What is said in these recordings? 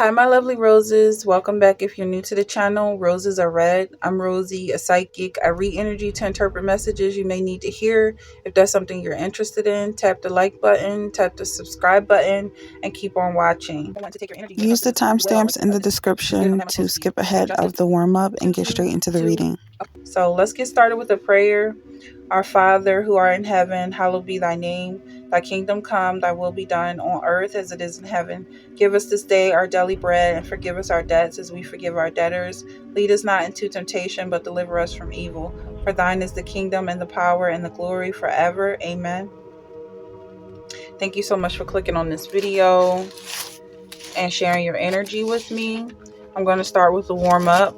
Hi, my lovely roses. Welcome back if you're new to the channel. Roses are red. I'm Rosie, a psychic. I read energy to interpret messages you may need to hear. If that's something you're interested in, tap the like button, tap the subscribe button, and keep on watching. Use the timestamps in the description to skip ahead of the warm-up and get straight into the reading. So let's get started with a prayer. Our Father, who art in heaven, hallowed be thy name. Thy kingdom come, thy will be done on earth as it is in heaven. Give us this day our daily bread, and forgive us our debts as we forgive our debtors. Lead us not into temptation, but deliver us from evil. For thine is the kingdom and the power and the glory forever. Amen. Thank you so much for clicking on this video and sharing your energy with me. I'm going to start with the warm-up.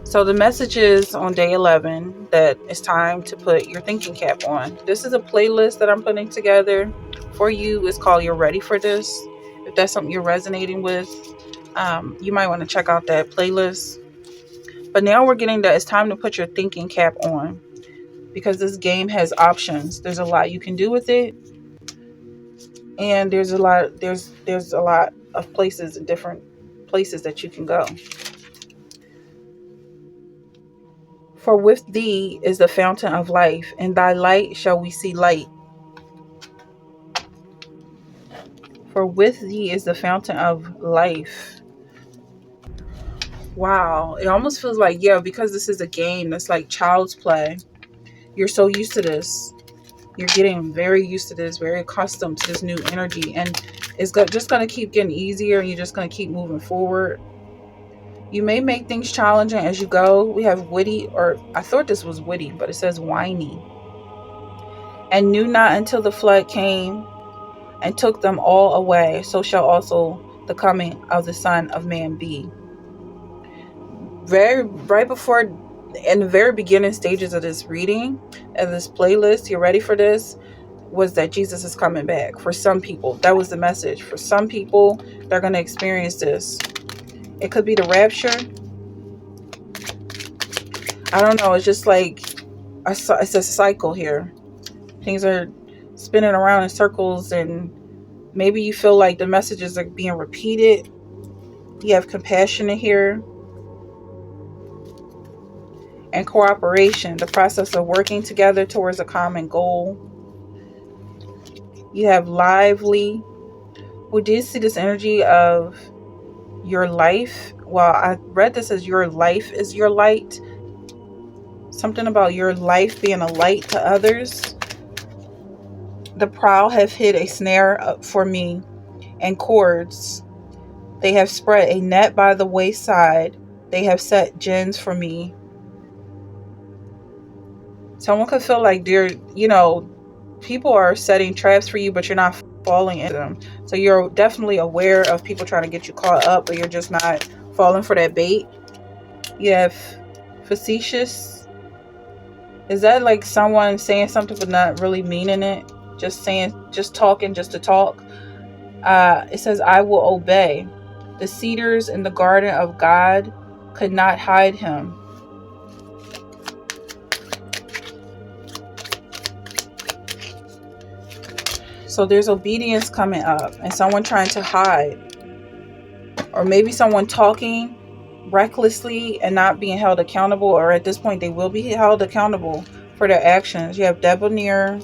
So the message is on day 11 that it's time to put your thinking cap on. This is a playlist that I'm putting together for you. It's called You're Ready for This. If that's something you're resonating with, you might want to check out that playlist. But now we're getting that it's time to put your thinking cap on, because this game has options. There's a lot you can do with it. And there's a lot of places, different places that you can go. For with thee is the fountain of life, in thy light shall we see light. For with thee is the fountain of life. Wow. It almost feels like, yeah, because this is a game that's like child's play. You're so used to this. You're getting very used to this, very accustomed to this new energy. And it's just going to keep getting easier, and you're just going to keep moving forward. You may make things challenging as you go. We have witty, or I thought this was witty, but it says whiny. And knew not until the flood came and took them all away, so shall also the coming of the Son of Man be. Right before, in the very beginning stages of this reading, of this playlist, you're ready for this, was that Jesus is coming back. For some people, that was the message. For some people, they're going to experience this. It could be the rapture. I don't know. It's just like it's a cycle here. Things are spinning around in circles, and maybe you feel like the messages are being repeated. You have compassion in here. And cooperation, the process of working together towards a common goal. You have lively. We did see this energy of your life. Well, I read this as your life is your light. Something about your life being a light to others. The proud have hid a snare up for me, and cords. They have spread a net by the wayside. They have set gins for me. Someone could feel like people are setting traps for you, but you're not falling into them. So you're definitely aware of people trying to get you caught up, but you're just not falling for that bait. You have facetious. Is that like someone saying something but not really meaning it? Just talking just to talk. It says, I will obey. The cedars in the garden of God could not hide him. So there's obedience coming up, and someone trying to hide. Or maybe someone talking recklessly and not being held accountable, or at this point they will be held accountable for their actions. You have debonair.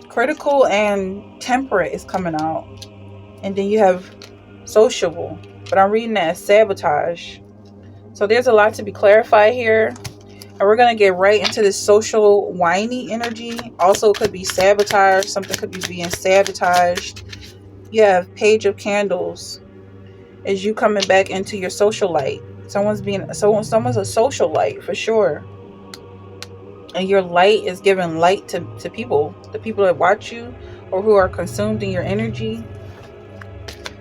Critical and temperate is coming out. And then you have sociable. But I'm reading that as sabotage. So there's a lot to be clarified here. And we're going to get right into this social whiny energy. Also, it could be sabotage. Something could be being sabotaged. You have Page of Candles. Is you coming back into your social light. Someone's a social light for sure. And your light is giving light to people. The people that watch you or who are consumed in your energy.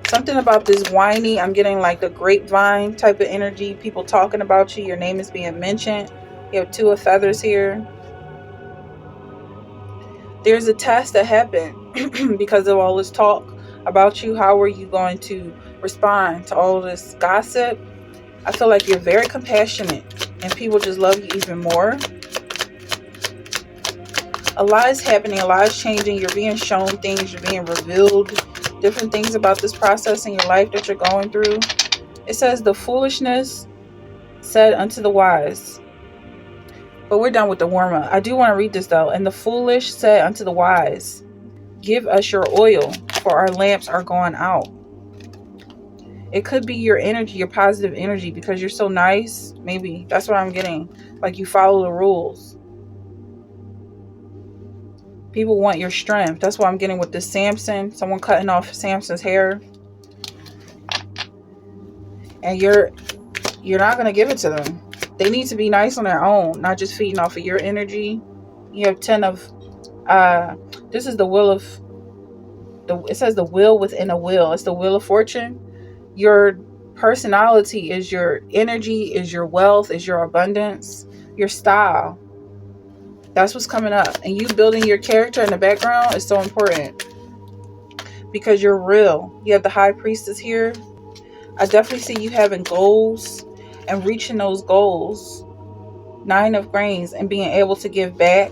Something about this whiny. I'm getting like the grapevine type of energy. People talking about you. Your name is being mentioned. You have Two of Feathers here. There's a test that happened because of all this talk about you. How are you going to respond to all this gossip? I feel like you're very compassionate and people just love you even more. A lot is happening. A lot is changing. You're being shown things. You're being revealed. different things about this process in your life that you're going through. It says the foolishness said unto the wise. But we're done with the warm-up. I do want to read this though. And the foolish said unto the wise, give us your oil, for our lamps are going out. It could be your energy, your positive energy, because you're so nice. Maybe that's what I'm getting. Like you follow the rules. People want your strength. That's what I'm getting with this Samson. Someone cutting off Samson's hair. And you're not going to give it to them. They need to be nice on their own, not just feeding off of your energy. You have 10 of, this is the wheel of, it says the will within a will. It's the wheel of fortune. Your personality is your energy, is your wealth, is your abundance, your style. That's what's coming up. And you building your character in the background is so important because you're real. You have the high priestess here. I definitely see you having goals and reaching those goals. 9 of Grains and being able to give back.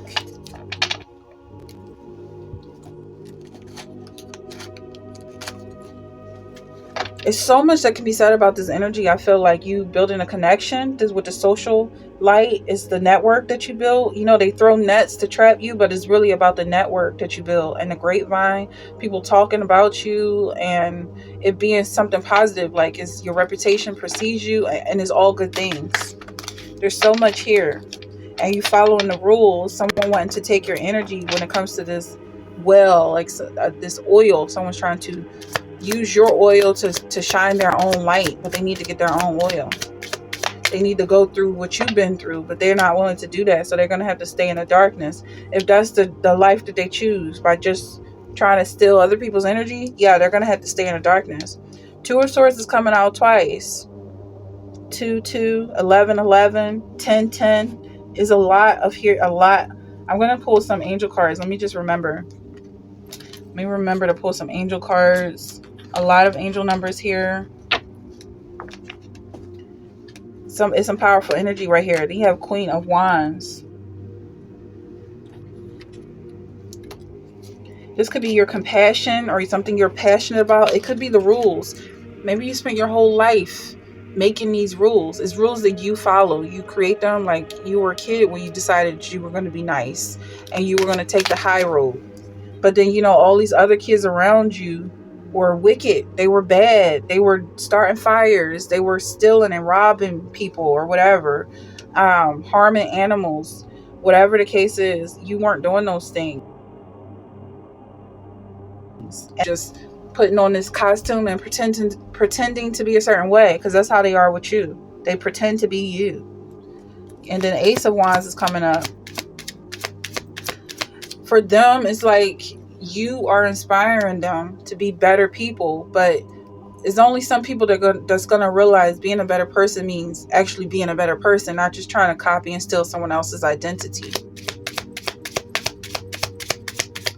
It's so much that can be said about this energy. I feel like you building a connection. This with the social light is the network that you build. You know, they throw nets to trap you, but it's really about the network that you build and the grapevine, people talking about you and it being something positive. Like it's your reputation precedes you and it's all good things. There's so much here. And you following the rules. Someone wanting to take your energy when it comes to this well, like this oil. Someone's trying to use your oil to shine their own light, but they need to get their own oil. They need to go through what you've been through, but they're not willing to do that. So they're going to have to stay in the darkness. If that's the life that they choose by just trying to steal other people's energy, yeah, they're going to have to stay in the darkness. 2 of Swords is coming out twice. 2, 2, 11, 11, 10, 10 is a lot of here. A lot. I'm going to pull some angel cards. Let me just remember. Let me remember to pull some angel cards. A lot of angel numbers here. It's some powerful energy right here. Then you have Queen of Wands. This could be your compassion or something you're passionate about. It could be the rules. Maybe you spent your whole life making these rules. It's rules that you follow. You create them like you were a kid when you decided you were going to be nice and you were going to take the high road. But then, you know, all these other kids around you were wicked. They were bad. They were starting fires. They were stealing and robbing people or whatever, harming animals. Whatever the case is, you weren't doing those things. And just putting on this costume and pretending to be a certain way, because that's how they are with you. They pretend to be you. And then Ace of Wands is coming up. For them, it's like you are inspiring them to be better people, but it's only some people that's going to realize being a better person means actually being a better person, not just trying to copy and steal someone else's identity.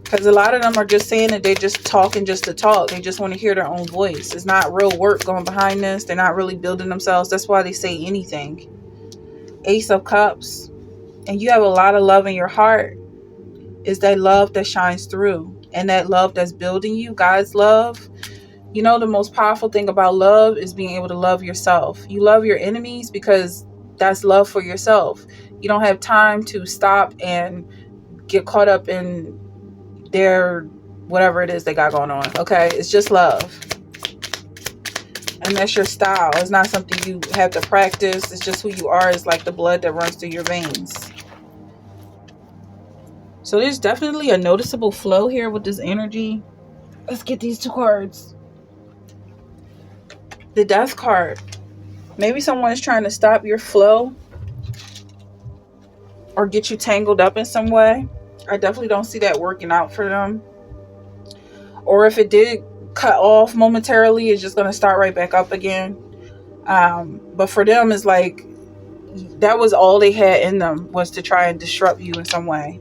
Because a lot of them are just saying that they're just talking just to talk. They just want to hear their own voice. It's not real work going behind this. They're not really building themselves. That's why they say anything. Ace of Cups. And you have a lot of love in your heart. Is that love that shines through. And that love that's building you. God's love. You know, the most powerful thing about love is being able to love yourself. You love your enemies because that's love for yourself. You don't have time to stop and get caught up in their whatever it is they got going on. Okay, it's just love, and that's your style. It's not something you have to practice. It's just who you are. It's like the blood that runs through your veins. So there's definitely a noticeable flow here with this energy. Let's get these 2 cards. The Death card. Maybe someone is trying to stop your flow or get you tangled up in some way. I definitely don't see that working out for them. Or if it did cut off momentarily, it's just going to start right back up again. But for them, it's like that was all they had in them, was to try and disrupt you in some way.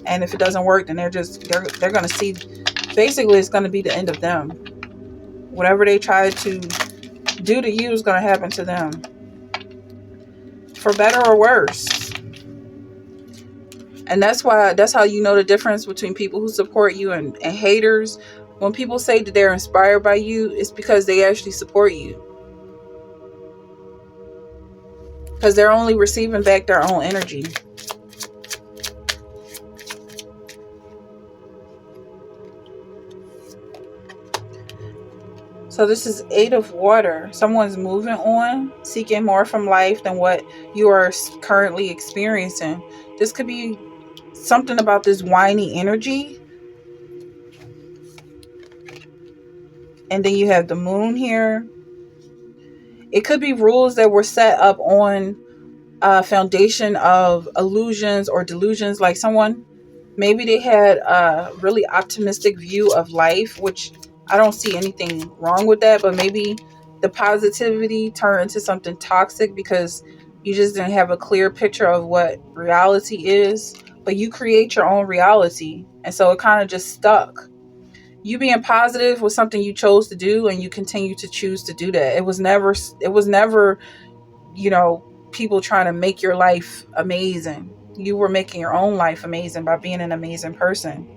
And if it doesn't work, then they're going to see, basically it's going to be the end of them. Whatever they tried to do to you is going to happen to them, for better or worse. And that's how you know the difference between people who support you and haters. When people say that they're inspired by you, it's because they actually support you. Because they're only receiving back their own energy. So this is 8 of water. Someone's moving on, seeking more from life than what you are currently experiencing. This could be something about this whiny energy. And then you have the moon here. It could be rules that were set up on a foundation of illusions or delusions. Like someone, maybe they had a really optimistic view of life, which I don't see anything wrong with that, but maybe the positivity turned into something toxic because you just didn't have a clear picture of what reality is. But you create your own reality, and so it kind of just stuck. You being positive was something you chose to do, and you continue to choose to do that. It was never, people trying to make your life amazing. You were making your own life amazing by being an amazing person.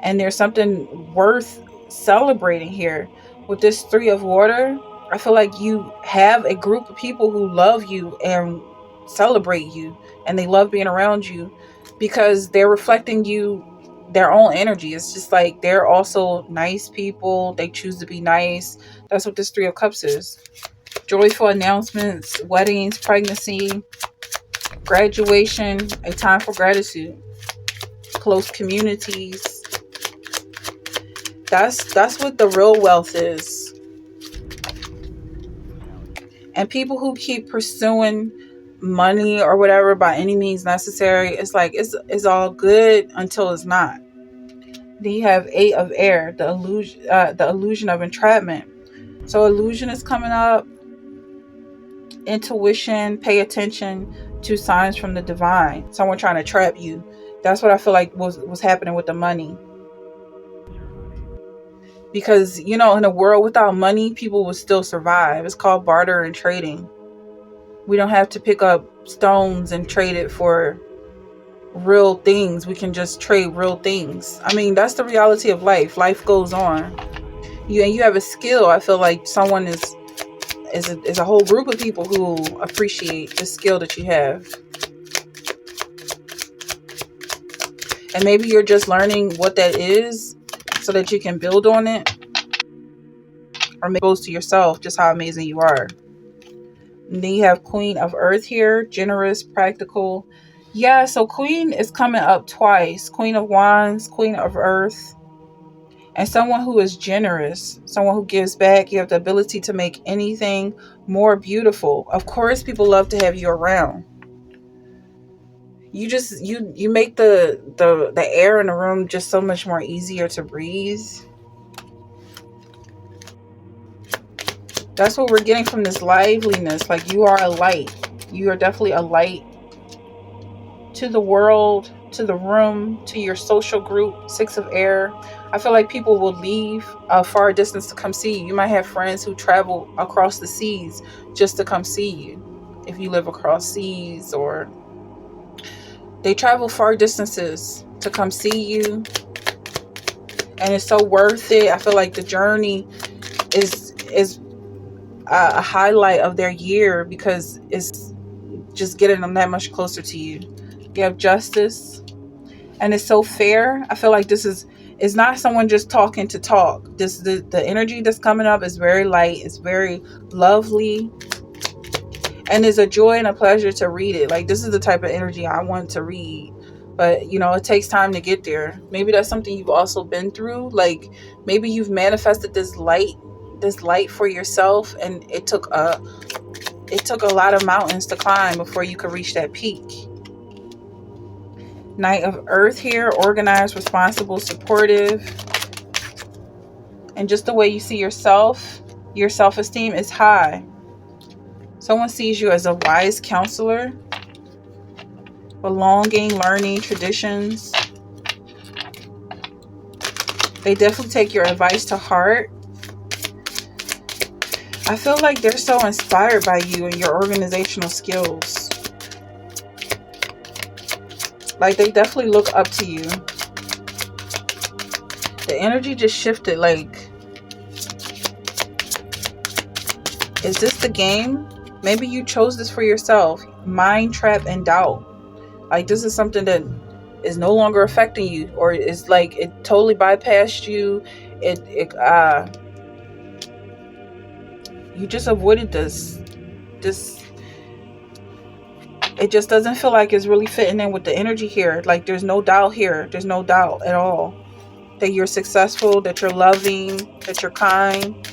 And there's something worth celebrating here. With this 3 of water, I feel like you have a group of people who love you and celebrate you, and they love being around you because they're reflecting you their own energy. It's just like they're also nice people. They choose to be nice. That's what this 3 of cups is. Joyful announcements, weddings, pregnancy, graduation, a time for gratitude, close communities. That's what the real wealth is. And people who keep pursuing money or whatever by any means necessary, it's like it's all good until it's not. Then you have 8 of air, the illusion of entrapment. So illusion is coming up. Intuition, pay attention to signs from the divine. Someone trying to trap you. That's what I feel like was happening with the money. Because, in a world without money, people will still survive. It's called barter and trading. We don't have to pick up stones and trade it for real things. We can just trade real things. I mean, that's the reality of life. Life goes on. You have a skill. I feel like someone is a whole group of people who appreciate the skill that you have. And maybe you're just learning what that is so that you can build on it. Or maybe expose to yourself just how amazing you are. And then you have Queen of Earth here. Generous, practical. Yeah, so Queen is coming up twice. Queen of Wands, Queen of Earth. And someone who is generous, someone who gives back. You have the ability to make anything more beautiful. Of course, people love to have you around. You just you make the air in the room just so much more easier to breathe. That's what we're getting from this liveliness. Like, you are a light. You are definitely a light to the world, to the room, to your social group. 6 of air. I feel like people will leave a far distance to come see you. You might have friends who travel across the seas just to come see you. If you live across seas, or they travel far distances to come see you. And it's so worth it. I feel like the journey is a highlight of their year because it's just getting them that much closer to you. You have justice, and it's so fair. I feel like this is not someone just talking to talk. The energy that's coming up is very light. It's very lovely, and it's a joy and a pleasure to read it. Like, this is the type of energy I want to read. But it takes time to get there. Maybe that's something you've also been through. Like, maybe you've manifested this light for yourself, and it took a lot of mountains to climb before you could reach that peak. Knight of Earth here, organized, responsible, supportive. And just the way you see yourself, your self-esteem is high. Someone sees you as a wise counselor, belonging, learning, traditions. They definitely take your advice to heart. I feel like they're so inspired by you and your organizational skills. Like, they definitely look up to you. The energy just shifted. Like, is this the game? Maybe you chose this for yourself. Mind, trap, and doubt. Like, this is something that is no longer affecting you, or is like it totally bypassed you. You just avoided this. It just doesn't feel like it's really fitting in with the energy here. Like, there's no doubt here. There's no doubt at all that you're successful, that you're loving, that you're kind.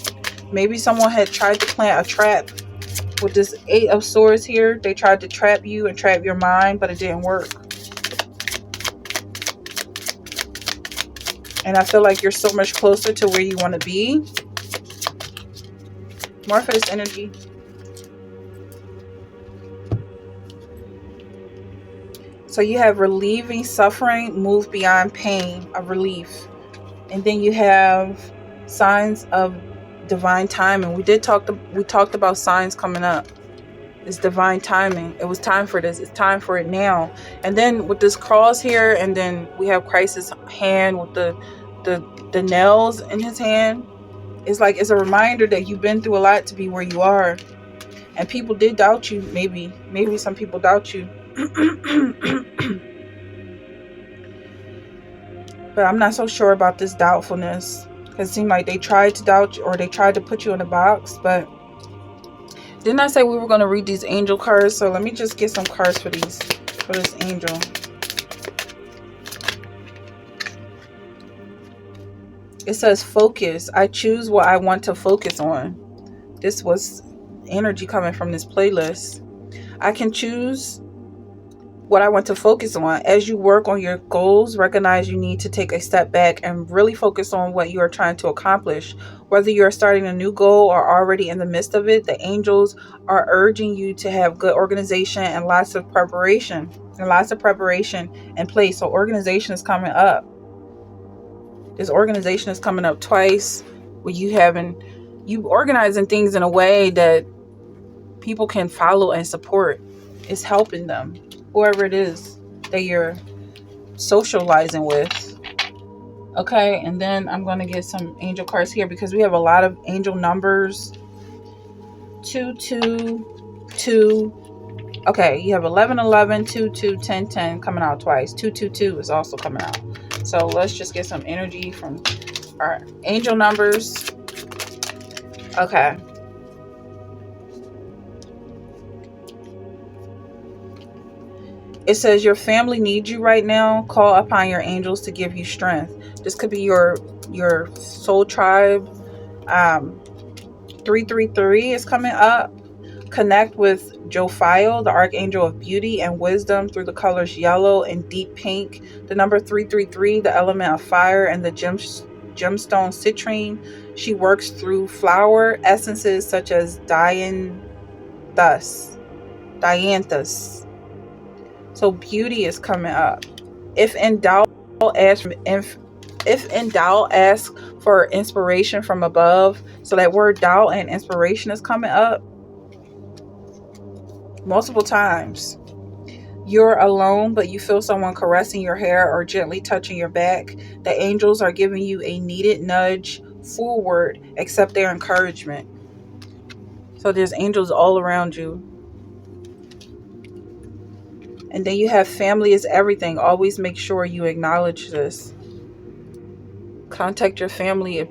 Maybe someone had tried to plant a trap with this 8 of Swords here. They tried to trap you and trap your mind, but it didn't work. And I feel like you're so much closer to where you want to be. More for this energy. So you have relieving suffering, move beyond pain, a relief. And then you have signs of divine timing. We talked about signs coming up. It's divine timing. It was time for this. It's time for it now. And then with this cross here, and then we have Christ's hand with the nails in his hand. It's like, it's a reminder that you've been through a lot to be where you are. And people did doubt you. Maybe some people doubt you. But I'm not so sure about this doubtfulness. Because it seemed like they tried to doubt you, or they tried to put you in a box. But didn't I say we were going to read these angel cards? So let me just get some cards for this angel. It says focus. I choose what I want to focus on. This was energy coming from this playlist. I can choose what I want to focus on. As you work on your goals, recognize you need to take a step back and really focus on what you are trying to accomplish. Whether you're starting a new goal or already in the midst of it, the angels are urging you to have good organization and lots of preparation in place. So organization is coming up. This organization is coming up twice, where you organizing things in a way that people can follow and support. It's helping them, whoever it is that you're socializing with. Okay, and then I'm going to get some angel cards here because we have a lot of angel numbers. 2, 2, 2. Okay, you have 11, 11, 2, 2, 10, 10 coming out twice. 2, 2, 2 is also coming out. So let's just get some energy from our angel numbers. Okay. It says your family needs you right now. Call upon your angels to give you strength. This could be your soul tribe. 333 is coming up. Connect with Jophiel, the archangel of beauty and wisdom, through the colors yellow and deep pink. The number 333, the element of fire, and the gemstone citrine. She works through flower essences such as dianthus. So beauty is coming up. If in doubt, ask for inspiration from above. So that word doubt and inspiration is coming up multiple times. You're alone, but you feel someone caressing your hair or gently touching your back. The angels are giving you a needed nudge forward. Accept their encouragement. So there's angels all around you. And then you have family is everything. Always make sure you acknowledge this. Contact your family if